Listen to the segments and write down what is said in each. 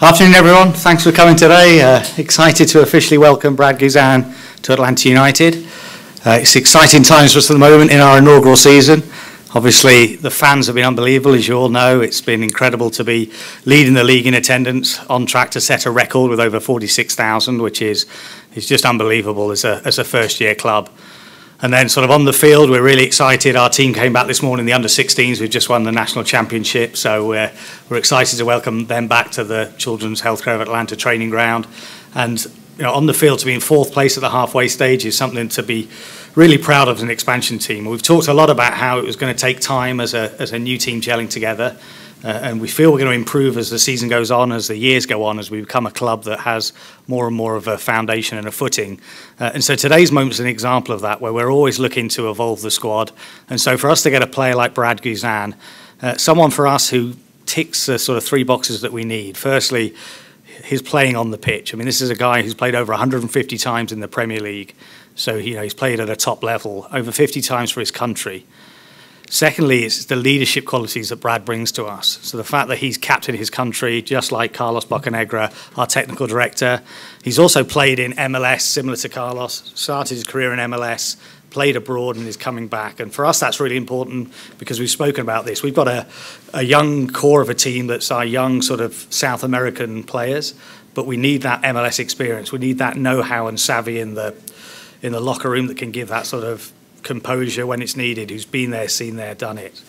Afternoon, everyone. Thanks for coming today. Excited to officially welcome Brad Guzan to Atlanta United. It's exciting times for us at the moment in our inaugural season. Obviously, the fans have been unbelievable, as you all know. It's been incredible to be leading the league in attendance, on track to set a record with over 46,000, which is just unbelievable as a first-year club. And then sort of on the field, we're really excited. Our team came back this morning, the under-16s. We've just won the national championship, so we're excited to welcome them back to the Children's Healthcare of Atlanta training ground. And on the field, to be in fourth place at the halfway stage is something to be really proud of as an expansion team. We've talked a lot about how it was going to take time as a new team gelling together. And we feel we're going to improve as the season goes on, as the years go on, as we become a club that has more and more of a foundation and a footing. And so today's moment is an example of that, where we're always looking to evolve the squad. And so for us to get a player like Brad Guzan, someone for us who ticks the sort of three boxes that we need. Firstly, his playing on the pitch. I mean, this is a guy who's played over 150 times in the Premier League. So he's played at a top level, over 50 times for his country. Secondly, it's the leadership qualities that Brad brings to us. So the fact that he's captained his country, just like Carlos Bocanegra, our technical director. He's also played in MLS, similar to Carlos, started his career in MLS, played abroad and is coming back. And for us, that's really important because we've spoken about this. We've got a young core of a team that's our young sort of South American players, but we need that MLS experience. We need that know-how and savvy in the locker room that can give that sort of composure when it's needed, who's been there, seen there, done it.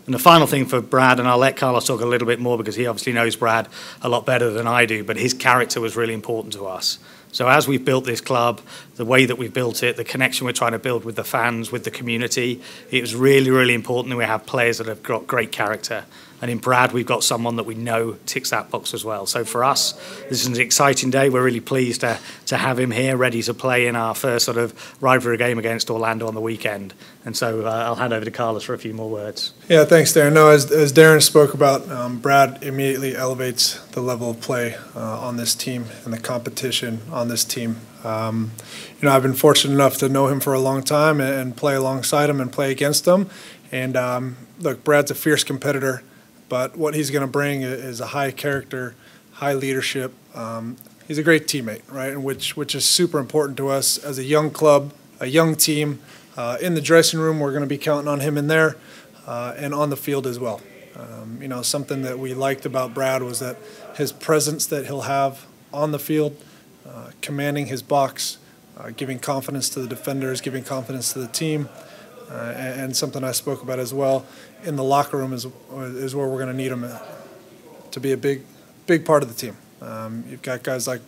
And the final thing for Brad, and I'll let Carlos talk a little bit more because he obviously knows Brad a lot better than I do, but his character was really important to us. So as we've built this club, the way that we've built it, the connection we're trying to build with the fans, with the community, it was really, really important that we have players that have got great character. And in Brad, we've got someone that we know ticks that box as well. So for us, this is an exciting day. We're really pleased to have him here, ready to play in our first sort of rivalry game against Orlando on the weekend. And so I'll hand over to Carlos for a few more words. Yeah, thanks, Darren. No, as Darren spoke about, Brad immediately elevates the level of play on this team and the competition on this team. I've been fortunate enough to know him for a long time and play alongside him and play against him. And look, Brad's a fierce competitor. But what he's going to bring is a high character, high leadership. He's a great teammate, right? And which is super important to us as a young club, a young team. In the dressing room, we're going to be counting on him in there, and on the field as well. Something that we liked about Brad was that his presence that he'll have on the field, commanding his box, giving confidence to the defenders, giving confidence to the team. And something I spoke about as well in the locker room is where we're going to need him to be a big part of the team. You've got guys like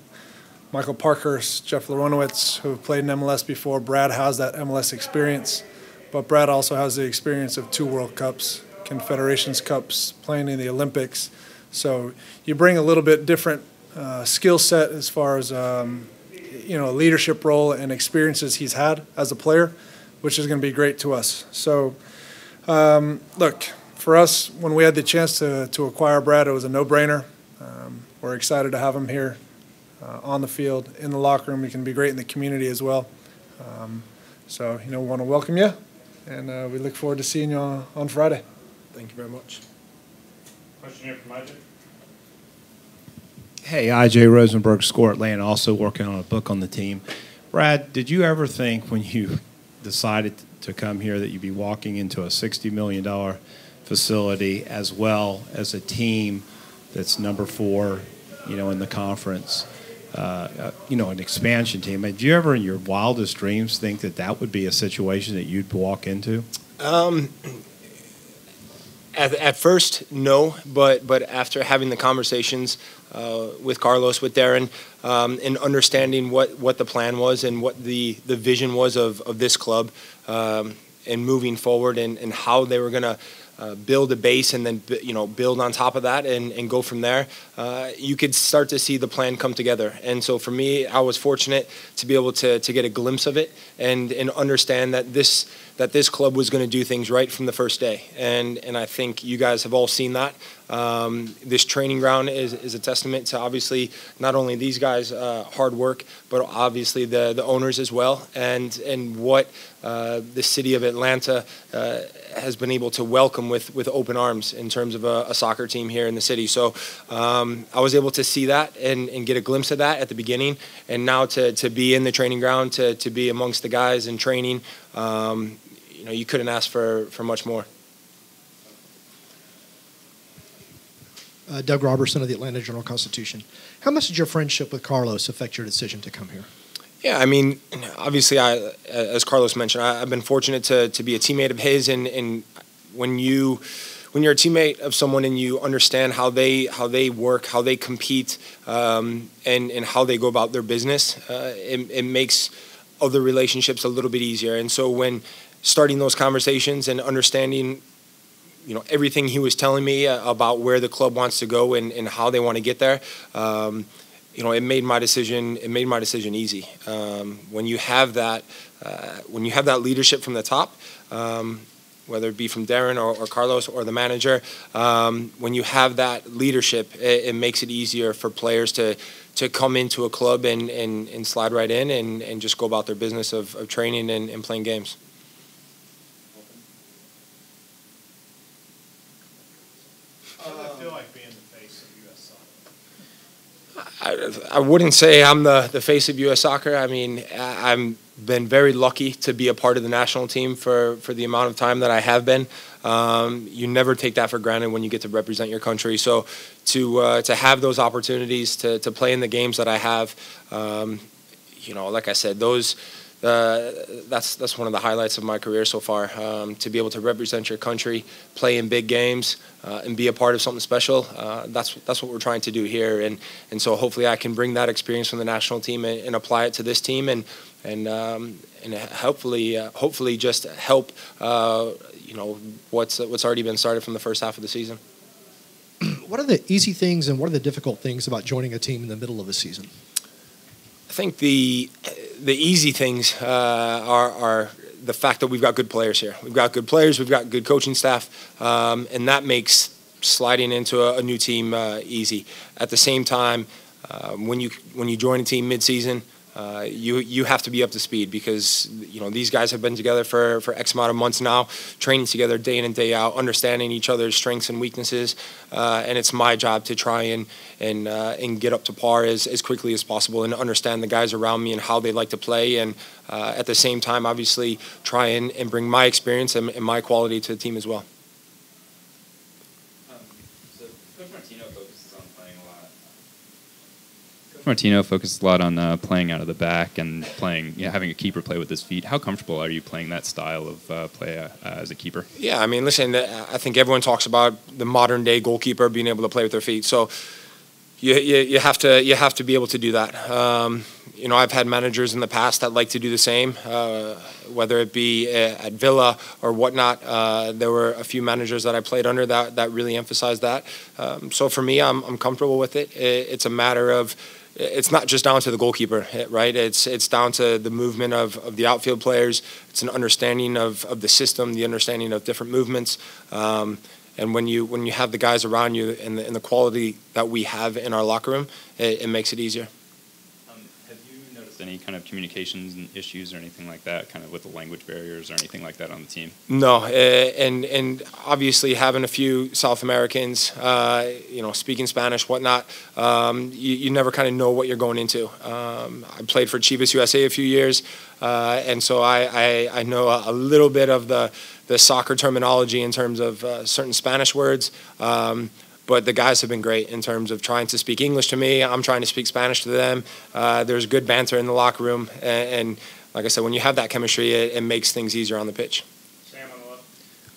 Michael Parkhurst, Jeff Leronowitz, who have played in MLS before. Brad has that MLS experience, but Brad also has the experience of 2 World Cups, Confederations Cups, playing in the Olympics. So you bring a little bit different skill set as far as a leadership role and experiences he's had as a player, which is going to be great to us. So, look, for us, when we had the chance to acquire Brad, it was a no-brainer. We're excited to have him here on the field, in the locker room. He can be great in the community as well. We want to welcome you, and we look forward to seeing you on Friday. Thank you very much. Question here from IJ. Hey, IJ Rosenberg, Score Atlanta, also working on a book on the team. Brad, did you ever think when you decided to come here that you'd be walking into a $60 million facility as well as a team that's number 4, in the conference, an expansion team? Did you ever in your wildest dreams think that would be a situation that you'd walk into? At first, no, but after having the conversations with Carlos, with Darren, and understanding what the plan was and what the vision was of this club, and moving forward and how they were going to build a base and then build on top of that and go from there, you could start to see the plan come together. And so for me, I was fortunate to be able to get a glimpse of it and understand that this club was going to do things right from the first day. And I think you guys have all seen that. This training ground is a testament to obviously not only these guys' hard work, but obviously the owners as well, and what the city of Atlanta has been able to welcome with open arms in terms of a soccer team here in the city. So I was able to see that and get a glimpse of that at the beginning, and now to be in the training ground, to be amongst the guys in training, you couldn't ask for much more. Doug Robertson of the Atlanta Journal-Constitution. How much did your friendship with Carlos affect your decision to come here? Yeah, I mean, obviously, as Carlos mentioned, I've been fortunate to be a teammate of his, and when you're a teammate of someone and you understand how they work, how they compete, and how they go about their business, it makes other relationships a little bit easier. And so when starting those conversations and understanding everything he was telling me about where the club wants to go and how they want to get there, it made my decision easy. When you have that leadership from the top, whether it be from Darren or Carlos or the manager, when you have that leadership, it makes it easier for players to come into a club and slide right in and just go about their business of training and playing games. I wouldn't say I'm the face of U.S. soccer. I mean, I've been very lucky to be a part of the national team for the amount of time that I have been. You never take that for granted when you get to represent your country. So to have those opportunities to play in the games that I have, like I said, that's one of the highlights of my career so far. To be able to represent your country, play in big games, and be a part of something special. That's what we're trying to do here, and so hopefully I can bring that experience from the national team and apply it to this team, and hopefully just help what's already been started from the first half of the season. What are the easy things and what are the difficult things about joining a team in the middle of a season? I think the easy things are the fact that we've got good players here. We've got good players, we've got good coaching staff, and that makes sliding into a new team easy. At the same time, when you join a team mid-season, you have to be up to speed because these guys have been together for X amount of months now, training together day in and day out, understanding each other's strengths and weaknesses, and it's my job to try and get up to par as quickly as possible and understand the guys around me and how they like to play, and at the same time, obviously, try and bring my experience and my quality to the team as well. Martino focuses a lot on playing out of the back and having a keeper play with his feet. How comfortable are you playing that style of play as a keeper? Yeah, I mean, listen, I think everyone talks about the modern day goalkeeper being able to play with their feet. So you have to be able to do that. I've had managers in the past that like to do the same, whether it be at Villa or whatnot. There were a few managers that I played under that really emphasized that. So for me, I'm comfortable with it. It's a matter of, it's not just down to the goalkeeper, right? It's down to the movement of the outfield players. It's an understanding of the system, the understanding of different movements. And when you have the guys around you and the quality that we have in our locker room, it makes it easier. Have you noticed any kind of communications issues or anything like that, kind of with the language barriers or anything like that on the team? No, and obviously having a few South Americans, speaking Spanish, whatnot, you never kind of know what you're going into. I played for Chivas USA a few years, and so I know a little bit of the soccer terminology in terms of certain Spanish words. But the guys have been great in terms of trying to speak English to me. I'm trying to speak Spanish to them. There's good banter in the locker room. And like I said, when you have that chemistry, it makes things easier on the pitch.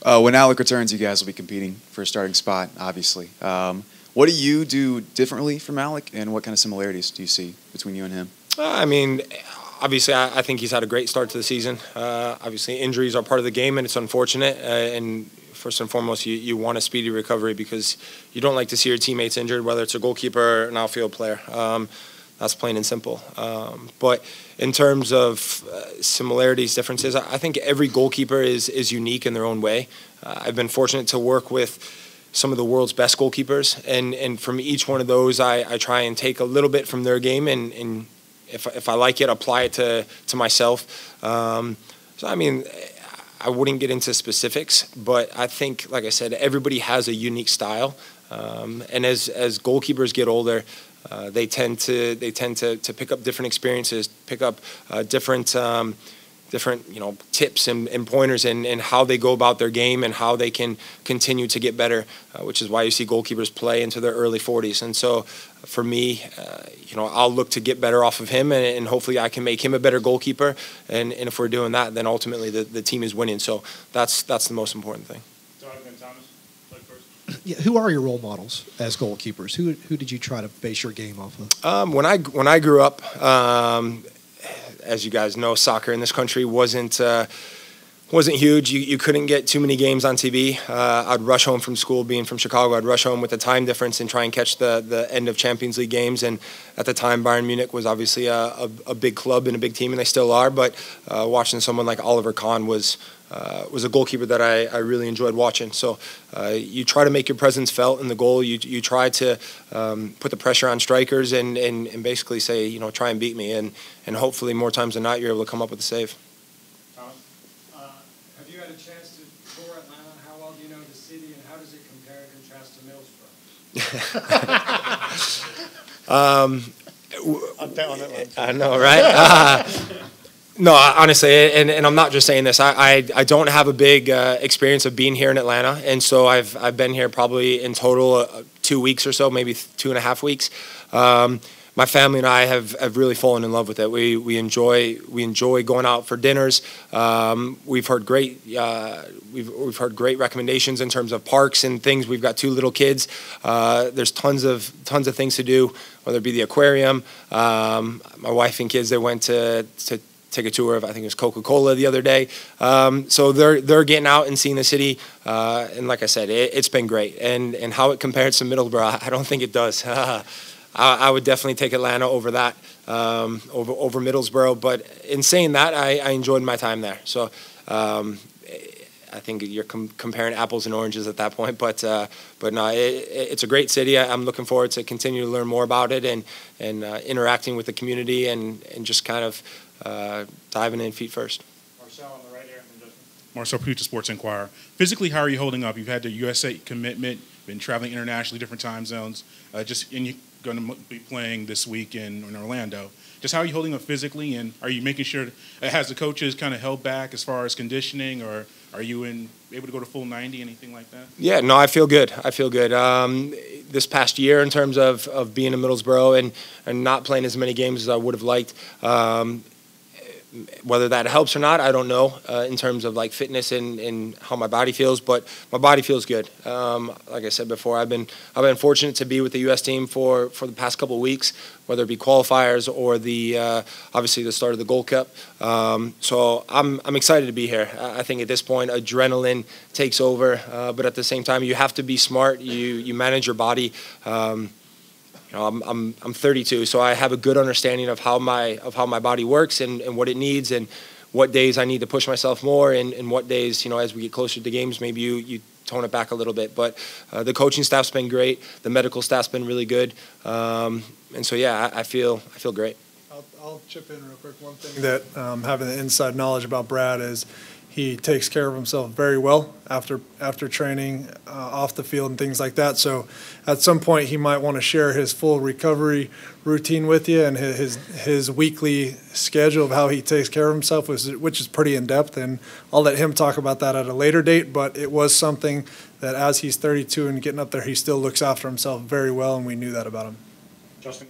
When Alec returns, you guys will be competing for a starting spot, obviously. What do you do differently from Alec, and what kind of similarities do you see between you and him? I mean, obviously, I think he's had a great start to the season. Obviously, injuries are part of the game, and it's unfortunate. And first and foremost, you want a speedy recovery because you don't like to see your teammates injured, whether it's a goalkeeper or an outfield player. That's plain and simple. But in terms of similarities, differences, I think every goalkeeper is unique in their own way. I've been fortunate to work with some of the world's best goalkeepers, and from each one of those, I try and take a little bit from their game, and if I like it, apply it to myself. So I mean, I wouldn't get into specifics, but I think, like I said, everybody has a unique style, and as goalkeepers get older, they tend to pick up different experiences, pick up different tips and pointers and how they go about their game and how they can continue to get better, which is why you see goalkeepers play into their early 40s. And so for me, I'll look to get better off of him, and hopefully I can make him a better goalkeeper. And if we're doing that, then ultimately the team is winning. So that's the most important thing. Yeah, who are your role models as goalkeepers? Who did you try to base your game off of? When I grew up, as you guys know, soccer in this country wasn't huge. You couldn't get too many games on TV. I'd rush home from school, being from Chicago. I'd rush home with the time difference and try and catch the end of Champions League games. And at the time, Bayern Munich was obviously a big club and a big team, and they still are. But watching someone like Oliver Kahn was a goalkeeper that I really enjoyed watching. So you try to make your presence felt in the goal. You try to put the pressure on strikers and basically say, try and beat me. And hopefully more times than not, you're able to come up with a save. Have you had a chance to tour Atlanta? How well do you know the city, and how does it compare and contrast to Middlesbrough? I'm telling it. I know, right? No, honestly, and I'm not just saying this. I don't have a big experience of being here in Atlanta, and so I've been here probably in total 2 weeks or so, maybe 2.5 weeks. My family and I have really fallen in love with it. We enjoy going out for dinners. We've heard great recommendations in terms of parks and things. We've got 2 little kids. There's tons of things to do, whether it be the aquarium. My wife and kids, they went to take a tour of, I think it was Coca-Cola the other day. So they're getting out and seeing the city. And like I said, it's been great. And how it compares to Middlesbrough, I don't think it does. I would definitely take Atlanta over that, over Middlesbrough. But in saying that, I enjoyed my time there. So I think you're comparing apples and oranges at that point. But no, it's a great city. I'm looking forward to continue to learn more about it and interacting with the community and just kind of diving in feet first. Marcel on the right here. Marcel Pucci, Sports Inquirer. Physically, how are you holding up? You've had the USA commitment, been traveling internationally, different time zones. And you're going to be playing this week in Orlando. Just how are you holding up physically, and are you making sure, has the coaches kind of held back as far as conditioning, or are you able to go to full 90, anything like that? Yeah, no, I feel good. This past year, in terms of being in Middlesbrough and not playing as many games as I would have liked, whether that helps or not, I don't know, in terms of like fitness and how my body feels, but my body feels good. Like I said before, I've been fortunate to be with the U.S. team for the past couple of weeks, whether it be qualifiers or obviously the start of the Gold Cup. So I'm excited to be here. I think at this point, adrenaline takes over, but at the same time, you have to be smart. You manage your body. I'm 32, so I have a good understanding of how my body works and what it needs, and what days I need to push myself more, and what days, as we get closer to games, maybe you tone it back a little bit. But the coaching staff's been great, the medical staff's been really good, and so yeah, I feel great. I'll chip in real quick. One thing that having the inside knowledge about Brad is he takes care of himself very well after training, off the field and things like that. So at some point he might want to share his full recovery routine with you and his weekly schedule of how he takes care of himself, which is pretty in-depth. And I'll let him talk about that at a later date. But it was something that as he's 32 and getting up there, he still looks after himself very well, and we knew that about him. Justin.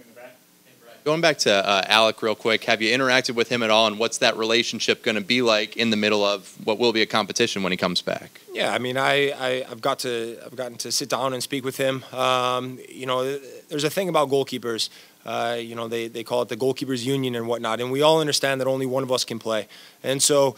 Going back to Alec real quick, have you interacted with him at all, and what's that relationship going to be like in the middle of what will be a competition when he comes back? Yeah, I mean, I've gotten to sit down and speak with him. There's a thing about goalkeepers. They call it the goalkeepers union and whatnot, and we all understand that only one of us can play, and so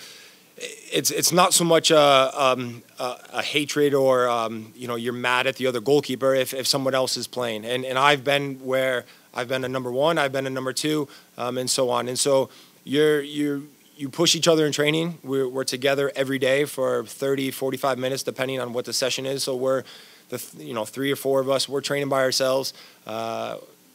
it's not so much a hatred or you're mad at the other goalkeeper if someone else is playing, and I've been where I've been a number one, I've been a number two, and so on. And so you push each other in training. We're together every day for 30, 45 minutes, depending on what the session is. So we're 3 or 4 of us, we're training by ourselves,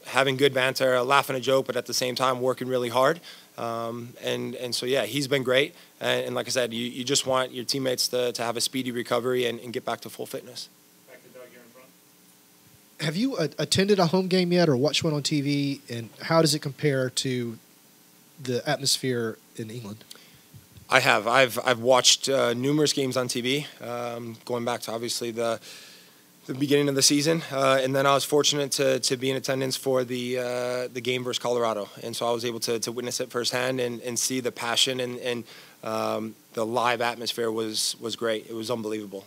having good banter, laughing a joke, but at the same time working really hard. And so, yeah, he's been great. And like I said, you just want your teammates to have a speedy recovery and get back to full fitness. Back to Doug here in front. Have you attended a home game yet or watched one on TV, and how does it compare to the atmosphere in England? I have. I've watched numerous games on TV, going back to obviously the beginning of the season, and then I was fortunate to be in attendance for the game versus Colorado, and so I was able to witness it firsthand and see the passion and the live atmosphere was great. It was unbelievable,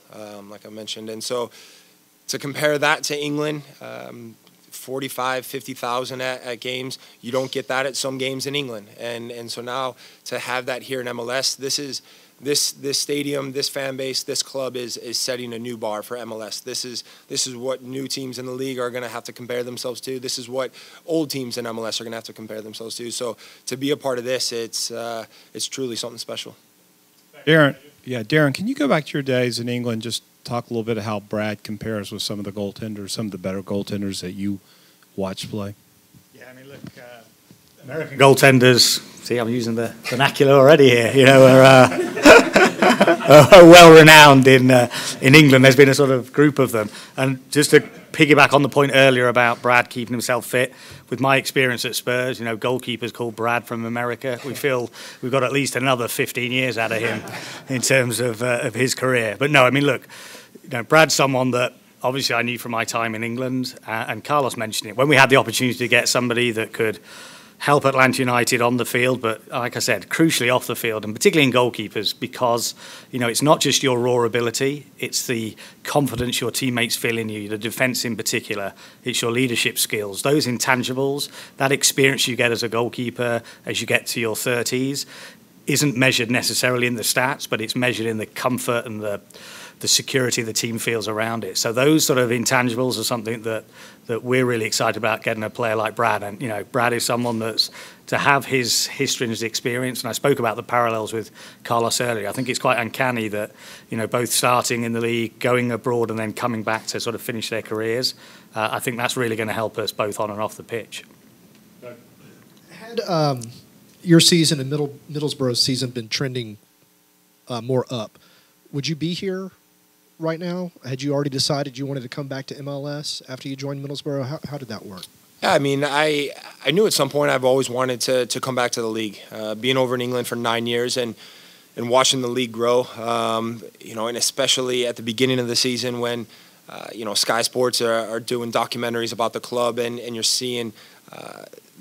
like I mentioned, and so to compare that to England. 45, 50,000 at games. You don't get that at some games in England, and so now to have that here in MLS, this stadium, this fan base, this club is setting a new bar for MLS. This is what new teams in the league are going to have to compare themselves to. This is what old teams in MLS are going to have to compare themselves to. So to be a part of this, it's truly something special. Darren, can you go back to your days in England? Just talk a little bit of how Brad compares with some of the goaltenders, some of the better goaltenders that you watch play. Yeah, I mean, look, American goaltenders. See, I'm using the vernacular already here. You know, are well renowned in England. There's been a sort of group of them, and just to piggyback on the point earlier about Brad keeping himself fit. With my experience at Spurs, you know, goalkeepers called Brad from America. We feel we've got at least another 15 years out of him in terms of his career. But no, I mean, look, you know, Brad's someone that obviously I knew from my time in England, and Carlos mentioned it. When we had the opportunity to get somebody that could help Atlanta United on the field, but like I said, crucially off the field, and particularly in goalkeepers, because you know it's not just your raw ability, it's the confidence your teammates feel in you, the defence in particular, it's your leadership skills, those intangibles, that experience you get as a goalkeeper as you get to your 30s isn't measured necessarily in the stats, but it's measured in the comfort and the security the team feels around it. So those sort of intangibles are something that we're really excited about getting a player like Brad. And, you know, Brad is someone that's, to have his history and his experience, and I spoke about the parallels with Carlos earlier, I think it's quite uncanny that, you know, both starting in the league, going abroad and then coming back to sort of finish their careers. I think that's really going to help us both on and off the pitch. Had your season and Middlesbrough's season been trending more up, would you be here right now? Had you already decided you wanted to come back to MLS after you joined Middlesbrough? How did that work? Yeah, I mean, I knew at some point I've always wanted to come back to the league. Being over in England for 9 years and watching the league grow, you know, and especially at the beginning of the season when, you know, Sky Sports are doing documentaries about the club and you're seeing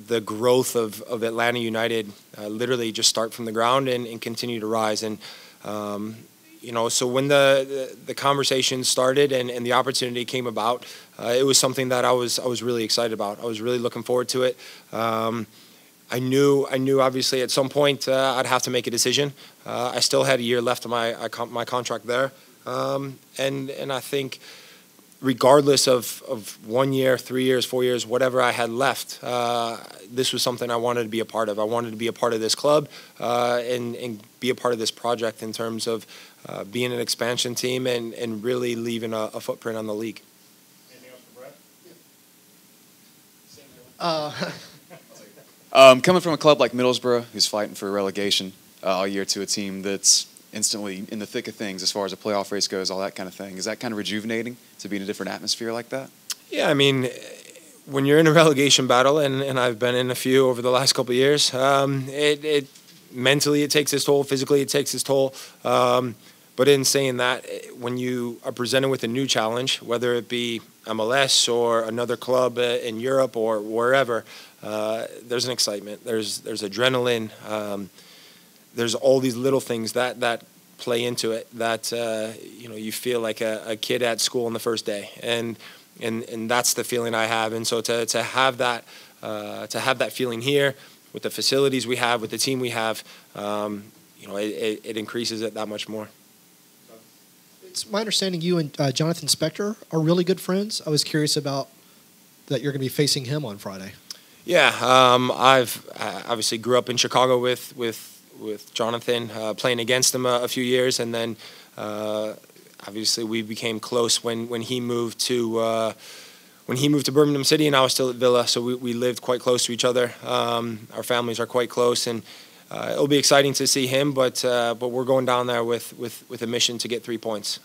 the growth of Atlanta United literally just start from the ground and continue to rise. And you know, so when the conversation started and the opportunity came about, it was something that I was really excited about. I was really looking forward to it. I knew obviously at some point I'd have to make a decision. I still had a year left of my contract there, and I think regardless of 1 year, 3 years, 4 years, whatever I had left, this was something I wanted to be a part of. I wanted to be a part of this club and be a part of this project in terms of being an expansion team and really leaving a footprint on the league. Anything else for Brad? Coming from a club like Middlesbrough, who's fighting for relegation all year, to a team that's instantly in the thick of things as far as a playoff race goes, all that kind of thing, is that kind of rejuvenating to be in a different atmosphere like that? Yeah, I mean, when you're in a relegation battle, and I've been in a few over the last couple of years, it mentally it takes its toll, physically it takes its toll. But in saying that, when you are presented with a new challenge, whether it be MLS or another club in Europe or wherever, there's an excitement, there's adrenaline, there's all these little things that play into it that you know, you feel like a kid at school on the first day, and that's the feeling I have. And so to have that feeling here with the facilities we have, with the team we have, you know, it increases it that much more. It's my understanding you and Jonathan Spector are really good friends. I was curious about that you're going to be facing him on Friday. Yeah, I've obviously grew up in Chicago with Jonathan, playing against him a few years, and then obviously we became close when he moved to Birmingham City, and I was still at Villa, so we lived quite close to each other. Our families are quite close, and it'll be exciting to see him. But we're going down there with a mission to get 3 points.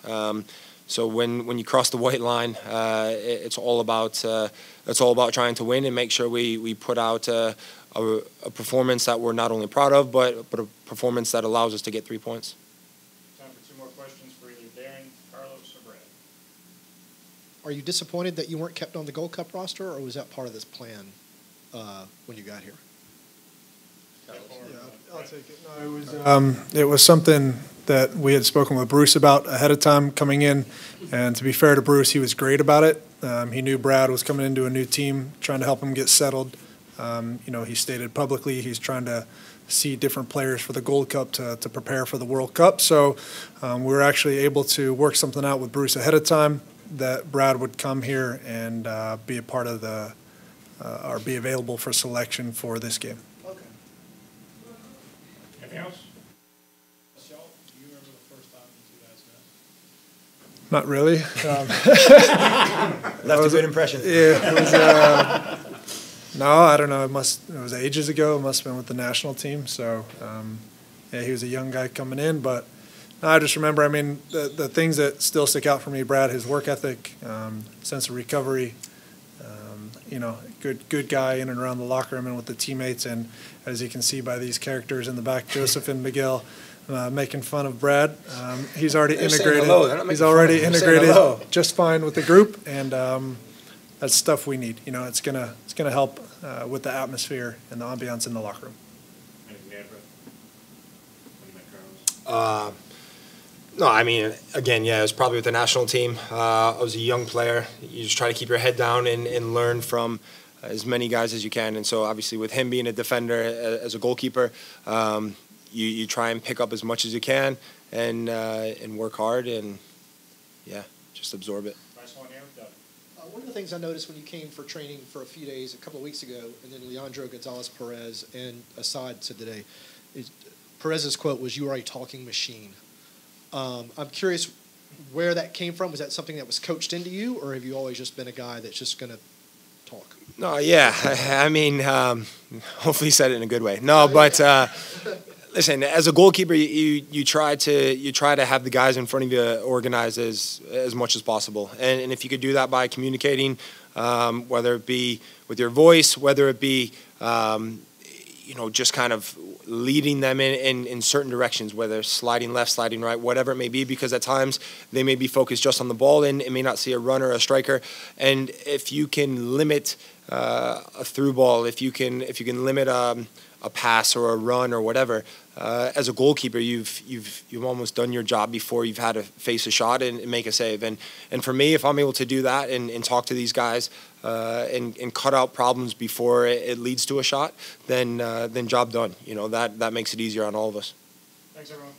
So when you cross the white line, it's all about trying to win and make sure we put out a performance that we're not only proud of, but a performance that allows us to get 3 points. Time for 2 more questions for either Darren, Carlos, or Brad. Are you disappointed that you weren't kept on the Gold Cup roster, or was that part of this plan when you got here? Yeah, I'll take it. No, it was something that we had spoken with Bruce about ahead of time coming in, and to be fair to Bruce, he was great about it. He knew Brad was coming into a new team, trying to help him get settled. He stated publicly he's trying to see different players for the Gold Cup to prepare for the World Cup. So we were actually able to work something out with Bruce ahead of time that Brad would come here and be a part of or be available for selection for this game. Anything else? Michelle, do you remember the first time you 2 guys met? Not really. Left a good impression. Yeah, it was. No, I don't know. It was ages ago. It must have been with the national team. So, he was a young guy coming in. But no, I just remember. I mean, the things that still stick out for me: Brad, his work ethic, sense of recovery. Good guy in and around the locker room and with the teammates. And as you can see by these characters in the back, Joseph and Miguel, making fun of Brad. He's already integrated. He's already integrated just fine with the group, and that's stuff we need. It's gonna help with the atmosphere and the ambiance in the locker room. No, I mean, again, yeah, it was probably with the national team. I was a young player. You just try to keep your head down and learn from as many guys as you can. And so obviously with him being a defender as a goalkeeper, you try and pick up as much as you can and work hard and, yeah, just absorb it. One of the things I noticed when you came for training for a few days, a couple of weeks ago, and then Leandro Gonzalez-Perez and Assad said today, Perez's quote was, "You are a talking machine." I'm curious where that came from. Was that something that was coached into you, or have you always just been a guy that's just going to talk? No, yeah. I mean, hopefully you said it in a good way. No, but listen, as a goalkeeper, you try to have the guys in front of you organized as much as possible, and if you could do that by communicating, whether it be with your voice, whether it be just kind of leading them in certain directions, whether sliding left, sliding right, whatever it may be, because at times they may be focused just on the ball and may not see a runner, a striker. And if you can limit a through ball, if you can limit a pass or a run or whatever, as a goalkeeper, you've almost done your job before you've had to face a shot and make a save. And for me, if I'm able to do that and talk to these guys and cut out problems before it leads to a shot, then job done. That makes it easier on all of us. Thanks, everyone.